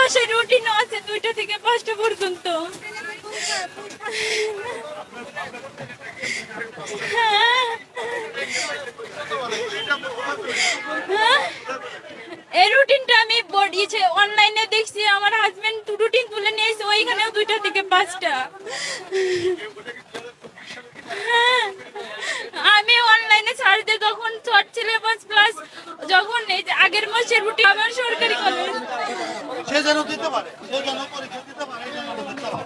বাসায় রুটিনও আছে 2টা থেকে 5টা পর্যন্ত। এই রুটিনটা আমি অনলাইনে দেখছি, আমার হাজবেন্ড রুটিন তুলে নিয়েছে, ওইখানেও 2টা থেকে 5টা। আমি অনলাইনে সার্চ দিই, তখন শর্ট সিলেবাস প্লাস যখন এই যে আগের মাসের রুটিন, আমার সরকারি কলেজ সে যেন দিতে পারে, সে যেন পরীক্ষা দিতে পারে, এই জন্য দিতে হবে।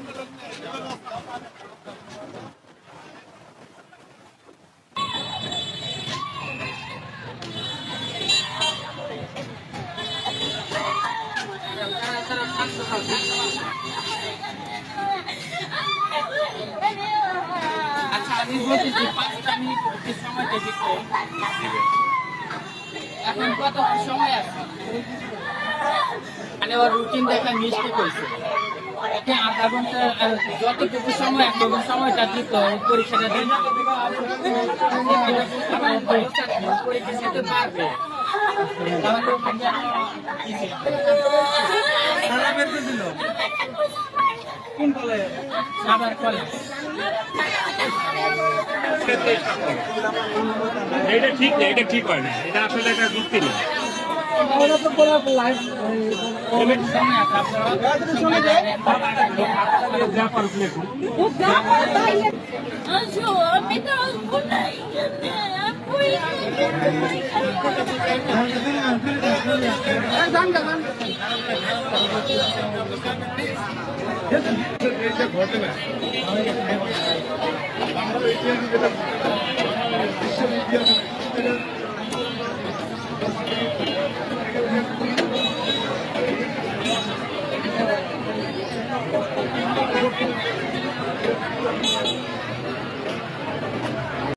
আচ্ছা, আমি বলতেছি 5টা মিনিট সময়টা দিতে। এখন কত সময় আছে? মানে ওর রুটিন দেখা মিস্টেক হয়েছে। ওকে আধা ঘন্টা, যতটুকু সময় 1 ঘন্টা সময়টা দিত পরীক্ষাটা দিন, পরীক্ষা দিতে পারবে। কোন কলেজ? সাভার কলেজ। এটা ঠিক না, এটা ঠিক হয় না, এটা আসলে একটা যুক্তি না। আমি তো ঘটনা আমরা